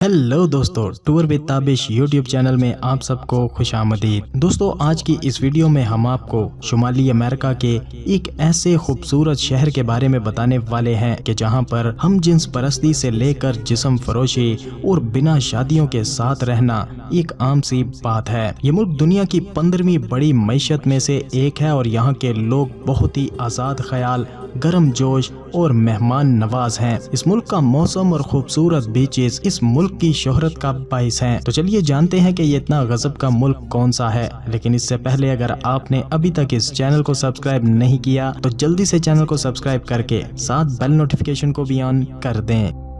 Hello दोस्तों, tour with Tabish YouTube channel में आप सबको खुश आमदीद। दोस्तों, आज की इस वीडियो में हम आपको शुमाली अमेरिका के एक ऐसे खूबसूरत शहर के बारे में बताने वाले हैं कि जहां पर हम जिन्स परस्ती से लेकर जिस्म फरोशी और बिना शादियों के साथ रहना एक आम सी बात है। ये मुल्क दुनिया की 15वीं बड़ी मईशत में से एक है और यहाँ के लोग बहुत ही आज़ाद ख्याल, गर्म जोश और मेहमान नवाज हैं। इस मुल्क का मौसम और खूबसूरत बीचेस इस मुल्क की शोहरत का बाइस हैं। तो चलिए जानते हैं कि ये इतना गजब का मुल्क कौन सा है। लेकिन इससे पहले अगर आपने अभी तक इस चैनल को सब्सक्राइब नहीं किया तो जल्दी से चैनल को सब्सक्राइब करके साथ बेल नोटिफिकेशन को भी ऑन कर दें।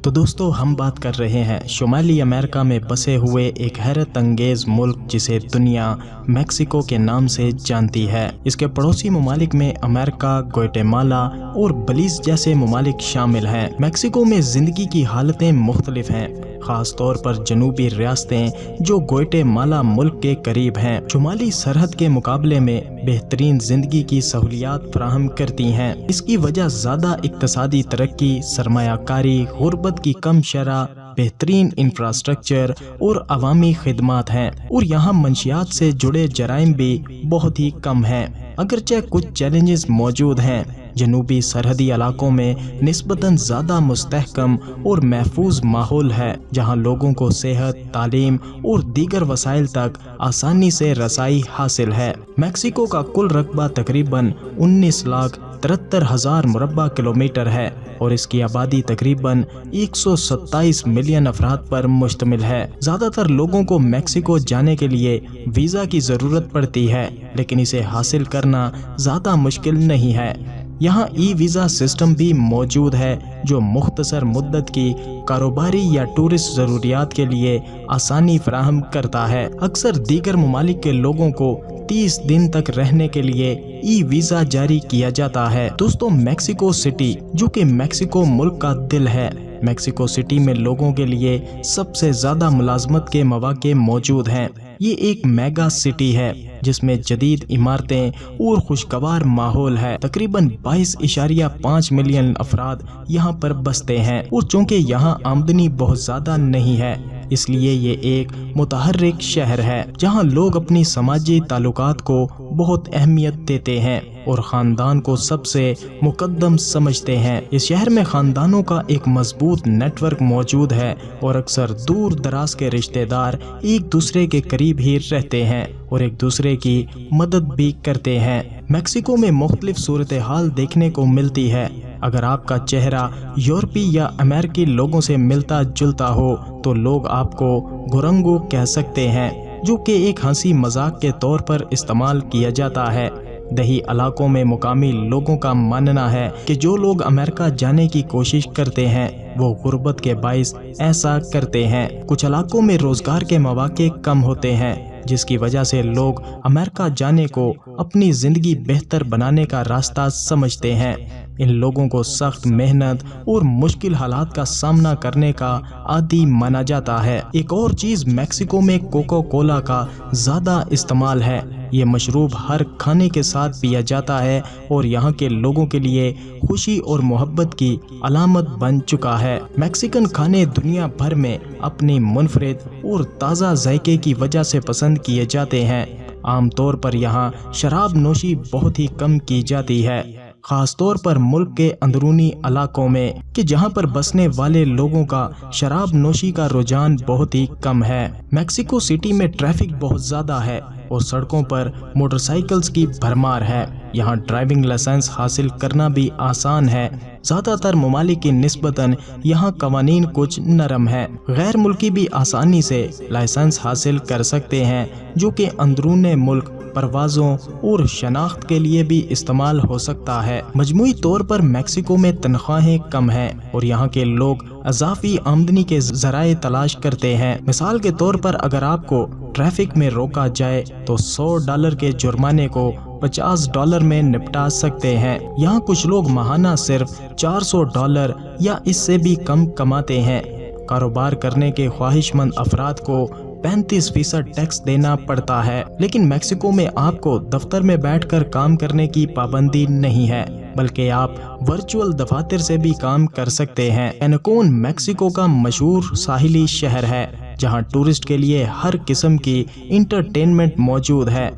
तो दोस्तों, हम बात कर रहे हैं शुमाली अमेरिका में बसे हुए एक हैरत अंगेज मुल्क जिसे दुनिया मैक्सिको के नाम से जानती है। इसके पड़ोसी ममालिक में अमेरिका, ग्वाटेमाला और बलीज जैसे ममालिक शामिल हैं। मैक्सिको में जिंदगी की हालतें मुख्तलिफ हैं, खास तौर पर जनूबी रियासतें जो ग्वाटेमाला मुल्क के करीब हैं शुमाली सरहद के मुकाबले में बेहतरीन जिंदगी की सहूलियात फराहम करती हैं। इसकी वजह ज्यादा इक्तसादी तरक्की, सरमायाकारी, गुर्बत की कम शरह, बेहतरीन इंफ्रास्ट्रक्चर और अवामी खिदमात हैं। और यहाँ मंशियात से जुड़े जराइम भी बहुत ही कम हैं। अगरचे कुछ चैलेंजेस मौजूद हैं। जनूबी सरहदी इलाकों में निस्बतन ज़्यादा मुस्तहकम और महफूज माहौल है, जहां लोगों को सेहत, तालीम और दीगर वसाइल तक आसानी से रसाई हासिल है। मैक्सिको का कुल रकबा तकरीबन 19,73,000 मुरब्बा किलोमीटर है और इसकी आबादी तकरीबन 127 मिलियन अफराद पर मुश्तमिल है। ज़्यादातर लोगों को मैक्सिको जाने के लिए वीज़ा की ज़रूरत पड़ती है, लेकिन इसे हासिल करना ज़्यादा मुश्किल नहीं है। यहाँ ई वीज़ा सिस्टम भी मौजूद है जो मुख्तसर मुद्दत की कारोबारी या टूरिस्ट ज़रूरियात के लिए आसानी फराहम करता है। अक्सर दीगर ममालिक के लोगों को 30 दिन तक रहने के लिए ई वीज़ा जारी किया जाता है। दोस्तों, मैक्सिको सिटी जो कि मैक्सिको मुल्क का दिल है, मैक्सिको सिटी में लोगों के लिए सबसे ज़्यादा मुलाजमत के मौके मौजूद हैं। ये एक मेगा सिटी है जिसमें जदीद इमारतें और खुशगवार माहौल है। तकरीबन 22.5 मिलियन अफराद यहाँ पर बसते हैं और चूँकि यहाँ आमदनी बहुत ज़्यादा नहीं है, इसलिए ये एक मुतहर्रिक शहर है जहाँ लोग अपनी समाजी ताल्लुकात को बहुत अहमियत देते हैं और ख़ानदान को सबसे मुकद्दम समझते हैं। इस शहर में ख़ानदानों का एक मजबूत नेटवर्क मौजूद है और अक्सर दूर दराज के रिश्तेदार एक दूसरे के करीब ही रहते हैं और एक दूसरे की मदद भी करते हैं। मैक्सिको में मुख्तलिफ सूरत हाल देखने को मिलती है। अगर आपका चेहरा यूरोपी या अमेरिकी लोगों से मिलता जुलता हो तो लोग आपको गुरंगो कह सकते हैं, जो कि एक हंसी मजाक के तौर पर इस्तेमाल किया जाता है। दही इलाकों में मुकामी लोगों का मानना है कि जो लोग अमेरिका जाने की कोशिश करते हैं वो गुर्बत के बाइस ऐसा करते हैं। कुछ इलाकों में रोजगार के मौके कम होते हैं, जिसकी वजह से लोग अमेरिका जाने को अपनी जिंदगी बेहतर बनाने का रास्ता समझते हैं। इन लोगों को सख्त मेहनत और मुश्किल हालात का सामना करने का आदी माना जाता है। एक और चीज़, मैक्सिको में कोका कोला का ज़्यादा इस्तेमाल है। ये मशरूब हर खाने के साथ पिया जाता है और यहाँ के लोगों के लिए खुशी और मोहब्बत की अलामत बन चुका है। मैक्सिकन खाने दुनिया भर में अपनी मुनफरिद और ताज़ा जायके की वजह से पसंद किए जाते हैं। आमतौर पर यहाँ शराब नोशी बहुत ही कम की जाती है, खास तौर पर मुल्क के अंदरूनी इलाकों में कि जहां पर बसने वाले लोगों का शराब नोशी का रुझान बहुत ही कम है। मैक्सिको सिटी में ट्रैफिक बहुत ज़्यादा है और सड़कों पर मोटरसाइकिल्स की भरमार है। यहाँ ड्राइविंग लाइसेंस हासिल करना भी आसान है। ज्यादा तर ममालिक की निस्बतन यहाँ कवानीन कुछ नरम है। गैर मुल्की भी आसानी से लाइसेंस हासिल कर सकते हैं जो कि अंदरूने मुल्क परवाज़ों और शनाख्त के लिए भी इस्तेमाल हो सकता है। मजमूई तौर पर मेक्सिको में तनख्वाहें कम हैं और यहाँ के लोग अज़ाफ़ी आमदनी के ज़राए तलाश करते हैं। मिसाल के तौर पर अगर आपको ट्रैफिक में रोका जाए तो $100 के जुर्माने को $50 में निपटा सकते हैं। यहाँ कुछ लोग माहाना सिर्फ $400 या इससे भी कम कमाते हैं। कारोबार करने के ख्वाहिशमंद अफराद को 35% टैक्स देना पड़ता है, लेकिन मेक्सिको में आपको दफ्तर में बैठकर काम करने की पाबंदी नहीं है, बल्कि आप वर्चुअल दफातर से भी काम कर सकते हैं। कैनकून मेक्सिको का मशहूर साहिली शहर है जहां टूरिस्ट के लिए हर किस्म की इंटरटेनमेंट मौजूद है।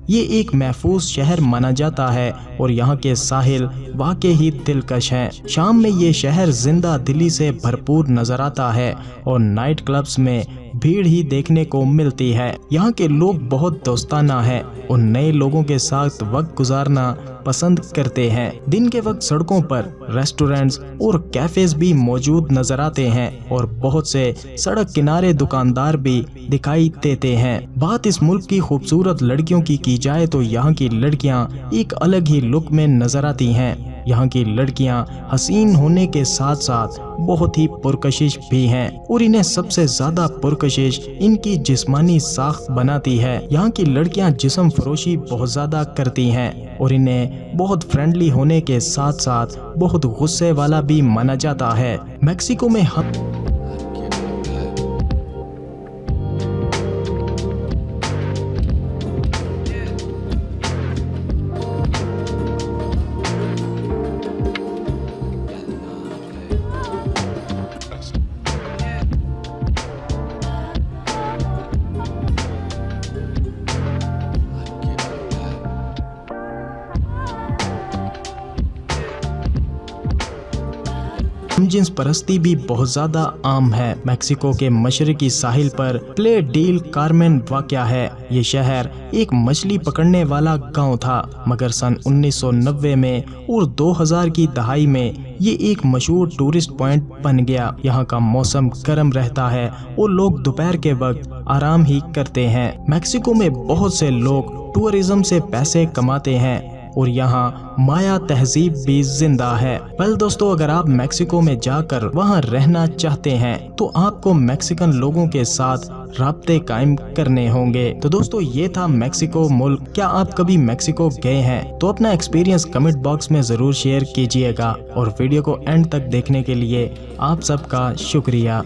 ये एक महफूज शहर माना जाता है और यहाँ के साहिल वाकई ही दिलकश हैं। शाम में ये शहर जिंदा दिली से भरपूर नजर आता है और नाइट क्लब्स में भीड़ ही देखने को मिलती है। यहाँ के लोग बहुत दोस्ताना हैं और नए लोगों के साथ वक्त गुजारना पसंद करते हैं। दिन के वक्त सड़कों पर रेस्टोरेंट्स और कैफेज भी मौजूद नजर आते हैं और बहुत से सड़क किनारे दुकानदार भी दिखाई देते हैं। बात इस मुल्क की खूबसूरत लड़कियों की जाए तो यहाँ की लड़कियाँ एक अलग ही लुक में नजर आती हैं। यहाँ की लड़कियाँ हसीन होने के साथ साथ बहुत ही पुरकशिश भी हैं और इन्हें सबसे ज्यादा पुरकशिश इनकी जिस्मानी साख्त बनाती है। यहाँ की लड़कियाँ जिस्म फरोशी बहुत ज्यादा करती हैं और इन्हें बहुत फ्रेंडली होने के साथ साथ बहुत गुस्से वाला भी माना जाता है। मेक्सिको में हम जिन्स परस्ती भी बहुत ज्यादा आम है। मेक्सिको के मशरकी साहिल पर प्ले डील कार्मेन वाक़या है। ये शहर एक मछली पकड़ने वाला गांव था, मगर सन 1990 में और 2000 की दहाई में ये एक मशहूर टूरिस्ट पॉइंट बन गया। यहाँ का मौसम गर्म रहता है और लोग दोपहर के वक्त आराम ही करते हैं। मेक्सिको में बहुत से लोग टूरिज्म से पैसे कमाते हैं और यहाँ माया तहजीब भी जिंदा है। वेल दोस्तों, अगर आप मेक्सिको में जाकर वहाँ रहना चाहते हैं तो आपको मेक्सिकन लोगों के साथ राब्ते कायम करने होंगे। तो दोस्तों, ये था मेक्सिको मुल्क। क्या आप कभी मेक्सिको गए हैं? तो अपना एक्सपीरियंस कमेंट बॉक्स में जरूर शेयर कीजिएगा और वीडियो को एंड तक देखने के लिए आप सबका शुक्रिया।